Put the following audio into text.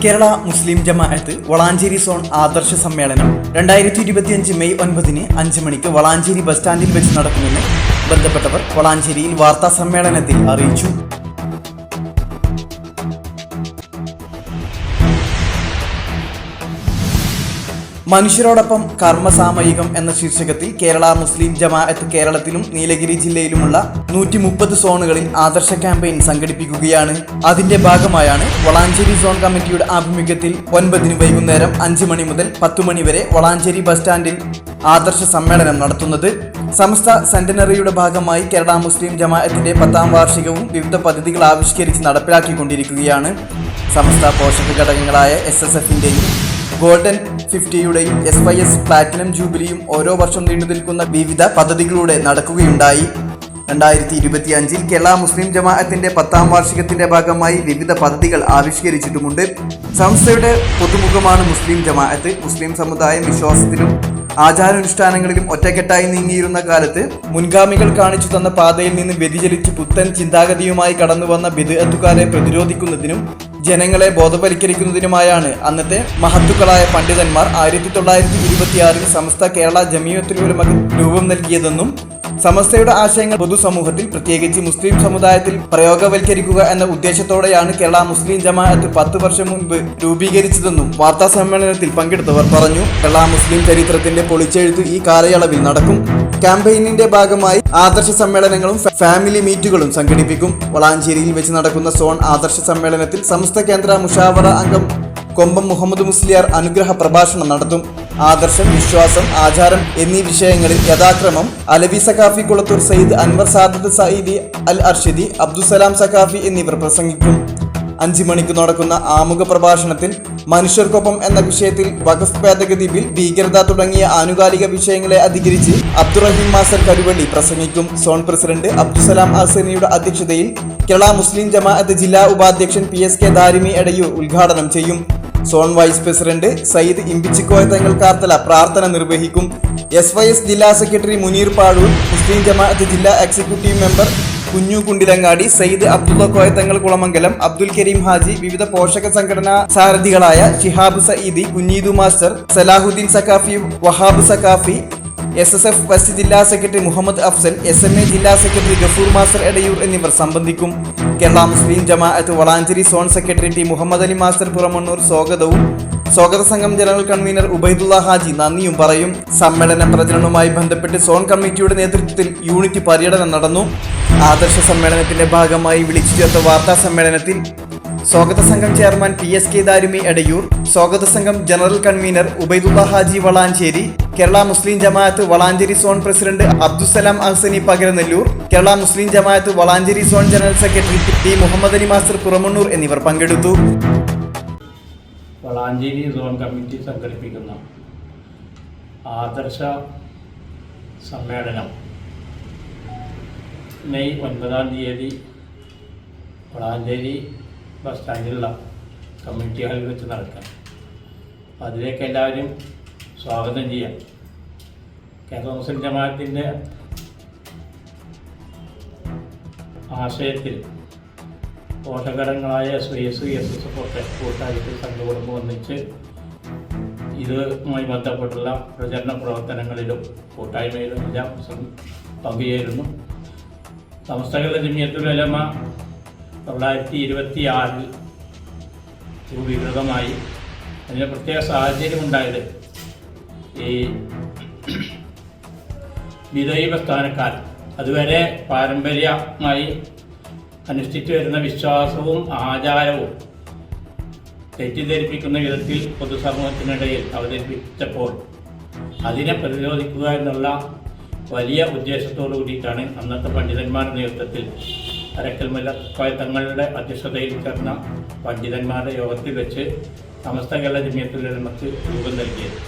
Kerala Muslim Jamaath Valanchery zone ആദർശ സമ്മേളനം 2025 May 9 5 മണിക്ക് വളാഞ്ചേരി ബസ് സ്റ്റാൻഡിൽ വെച്ച് നടക്കുമെന്ന് ബന്ധപ്പെട്ടവർ വളാഞ്ചേരിയിൽ വാർത്താ സമ്മേളനത്തിൽ അറിയിച്ചു. മനുഷ്യരോടൊപ്പം കർമ്മസാമയികം എന്ന ശീർഷകത്തിൽ കേരള മുസ്ലിം ജമാഅത്ത് കേരളത്തിലും നീലഗിരി ജില്ലയിലുമുള്ള 130 സോണുകളിൽ ആദർശ ക്യാമ്പയിൻ സംഘടിപ്പിക്കുകയാണ്. അതിന്റെ ഭാഗമായാണ് വളാഞ്ചേരി സോൺ കമ്മിറ്റിയുടെ ആഭിമുഖ്യത്തിൽ 9 വൈകുന്നേരം 5 മണി മുതൽ 10 മണി വരെ വളാഞ്ചേരി ബസ് സ്റ്റാൻഡിൽ ആദർശ സമ്മേളനം നടത്തുന്നത്. സമസ്ത സെന്റിനറിയുടെ ഭാഗമായി കേരള മുസ്ലിം ജമാഅത്തിന്റെ 10ാം വാർഷികവും വിവിധ പദ്ധതികൾ ആവിഷ്കരിച്ച് നടപ്പിലാക്കിക്കൊണ്ടിരിക്കുകയാണ്. സമസ്ത പോഷക ഘടകങ്ങളായ SSFന്റെയും ഗോൾഡൻ 50യുടെയും SYS പ്ലാറ്റിനം ജൂബിലിയും ഓരോ വർഷം നീണ്ടു നിൽക്കുന്ന വിവിധ പദ്ധതികളിലൂടെ നടക്കുകയുണ്ടായി. 2025 കേരള മുസ്ലിം ജമാഅത്തിന്റെ 10ാം വാർഷികത്തിന്റെ ഭാഗമായി വിവിധ പദ്ധതികൾ ആവിഷ്കരിച്ചിട്ടുമുണ്ട്. സംസ്ഥയുടെ പൊതുമുഖമാണ് മുസ്ലിം ജമാഅത്ത്. മുസ്ലിം സമുദായം വിശ്വാസത്തിലും ആചാരാനുഷ്ഠാനങ്ങളിലും ഒറ്റക്കെട്ടായി നീങ്ങിയിരുന്ന കാലത്ത് മുൻഗാമികൾ കാണിച്ചു തന്ന പാതയിൽ നിന്ന് വ്യതിചലിച്ച് പുത്തൻ ചിന്താഗതിയുമായി കടന്നു വന്ന ബിദ്അത്തുകാരെ പ്രതിരോധിക്കുന്നതിനും ജനങ്ങളെ ബോധവൽക്കരിക്കുന്നതിനുമായാണ് അന്നത്തെ മഹത്തുക്കളായ പണ്ഡിതന്മാർ 1926 സമസ്ത കേരള ജമീയത്തുൽ ഉലമക്ക് രൂപം നൽകിയതെന്നും സമസ്തയുടെ ആശയങ്ങൾ പൊതുസമൂഹത്തിൽ പ്രത്യേകിച്ച് മുസ്ലിം സമുദായത്തിൽ പ്രയോഗവൽക്കരിക്കുക എന്ന ഉദ്ദേശത്തോടെയാണ് കേരള മുസ്ലിം ജമാഅത്ത് 10 വർഷം മുൻപ് രൂപീകരിച്ചതെന്നും വാർത്താ സമ്മേളനത്തിൽ പങ്കെടുത്തവർ പറഞ്ഞു. കേരള മുസ്ലിം ചരിത്രത്തിന്റെ പൊളിച്ചെഴുത്ത് ഈ കാലയളവിൽ നടക്കും. ക്യാമ്പയിനിന്റെ ഭാഗമായി ആദർശ സമ്മേളനങ്ങളും ഫാമിലി മീറ്റുകളും സംഘടിപ്പിക്കും. വളാഞ്ചേരിയിൽ വെച്ച് നടക്കുന്ന സോൺ ആദർശ സമ്മേളനത്തിൽ സമസ്ത കേന്ദ്ര മുഷാവറ അംഗം കൊമ്പം മുഹമ്മദ് മുസ്ലിയാർ അനുഗ്രഹ പ്രഭാഷണം നടത്തും. ആദർശം, വിശ്വാസം, ആചാരം എന്നീ വിഷയങ്ങളിൽ യഥാക്രമം അലവി സഖാഫി കുളത്തൂർ, സയ്യിദ് അൻവർ സാദത്ത് സയ്യിദി അൽ അർഷിദി, അബ്ദുസലാം സഖാഫി എന്നിവർ പ്രസംഗിക്കും. 5 മണിക്ക് നടക്കുന്ന ആമുഖ പ്രഭാഷണത്തിൽ മനുഷ്യർക്കൊപ്പം എന്ന വിഷയത്തിൽ വഖഫ് ഭേദഗതി ബിൽ, ഭീകരത തുടങ്ങിയ ആനുകാലിക വിഷയങ്ങളെ അധികരിച്ച് അബ്ദുറഹീം മാസ്റ്റർ കരുവള്ളി പ്രസംഗിക്കും. സോൺ പ്രസിഡന്റ് അബ്ദുസലാം അഹ്സനിയുടെ അധ്യക്ഷതയിൽ കേരള മുസ്ലിം ജമാഅത്ത് ജില്ലാ ഉപാധ്യക്ഷൻ PSK ദാരിമി എടയൂർ ഉദ്ഘാടനം ചെയ്യും. Zone vice president Sayyid Imbichikoya Thangal Karthala പ്രാർത്ഥന നിർവഹിക്കും. SYS ജില്ലാ സെക്രട്ടറി മുനീർ പാഴൂർ, മുസ്ലിം ജമാഅത്ത് ജില്ലാ എക്സിക്യൂട്ടീവ് മെമ്പർ കുഞ്ഞു കുണ്ടിലങ്ങാടി, സയ്യിദ് അബ്ദുള്ള കോയത്തങ്ങൾ കുളമംഗലം, അബ്ദുൽ കരീം ഹാജി, വിവിധ പോഷക സംഘടനാ സാരഥികളായ Shihab Sayyidi, Kunheedu master, Salahuddin Saqafi, Wahab Saqafi, SSF west ജില്ലാ സെക്രട്ടറി മുഹമ്മദ് അഫ്സൽ, SMA ജില്ലാ സെക്രട്ടറി ഗഫൂർ മാസ്റ്റർ എടയൂർ എന്നിവർ സംബന്ധിക്കും. Kerala Muslim Jamaath Valanchery zone secretary T Muhammad Ali master Puramannur സ്വാഗത സംഘം ജനറൽ കൺവീനർ ഉബൈദുള്ള ഹാജി നന്ദിയും പറയും. സമ്മേളന പ്രചരണവുമായി ബന്ധപ്പെട്ട് സോൺ കമ്മിറ്റിയുടെ നേതൃത്വത്തിൽ യൂണിറ്റ് പര്യടനം നടന്നു. ആദർശ സമ്മേളനത്തിന്റെ ഭാഗമായി വിളിച്ചു ചേർത്ത വാർത്താ സമ്മേളനത്തിൽ സ്വാഗത സംഘം ചെയർമാൻ PSK ദാരിമി എടയൂർ, സ്വാഗത സംഘം general convener Ubaidulla Haji Valanchery, Kerala Muslim Jamaath Valanchery zone president Abdussalam Ahsani Pakaranellur, Kerala Muslim Jamaath Valanchery zone general secretary T Muhammad Ali master Puramannur എന്നിവർ പങ്കെടുത്തു. വളാഞ്ചേരി സോൺ കമ്മിറ്റി സംഘടിപ്പിക്കുന്ന ആദർശ സമ്മേളനം മെയ് 9 വളാഞ്ചേരി ബസ് സ്റ്റാൻഡിലുള്ള കമ്മ്യൂണിറ്റി ഹാളിൽ വെച്ച് നടക്കാം. അതിലേക്ക് എല്ലാവരും സ്വാഗതം ചെയ്യാം. കേരള മുസ്ലിം ജമാഅത്തിൻ്റെ ആശയത്തിൽ പോഷകഘടകങ്ങളായ SYS, SSF ഒക്കെ കൂട്ടായിട്ട് സംഘകുടുംബം ഒന്നിച്ച് ഇതുമായി ബന്ധപ്പെട്ടുള്ള പ്രചരണ പ്രവർത്തനങ്ങളിലും കൂട്ടായ്മയിലും എല്ലാം പങ്കുചേരുന്നു. സമസ്ത ജമീയത്തുൽ ഉലമ 1926 രൂപീകൃതമായി. അതിന് പ്രത്യേക സാഹചര്യമുണ്ടായത് ഈ ബിദഈ പ്രസ്ഥാനക്കാർ അതുവരെ പാരമ്പര്യമായി അനുഷ്ഠിച്ചു വരുന്ന വിശ്വാസവും ആചാരവും തെറ്റിദ്ധരിപ്പിക്കുന്ന വിധത്തിൽ പൊതുസമൂഹത്തിനിടയിൽ അവതരിപ്പിച്ചപ്പോൾ അതിനെ പ്രതിരോധിക്കുക എന്നുള്ള വലിയ ഉദ്ദേശത്തോടു കൂടിയിട്ടാണ് അന്നത്തെ പണ്ഡിതന്മാരുടെ നേതൃത്വത്തിൽ അരക്കൽമല തങ്ങളുടെ അധ്യക്ഷതയിൽ ചേർന്ന പണ്ഡിതന്മാരുടെ യോഗത്തിൽ വെച്ച് സമസ്ത കേരള ജമീയത്തുൽ ഉലമക്ക് രൂപം നൽകിയത്.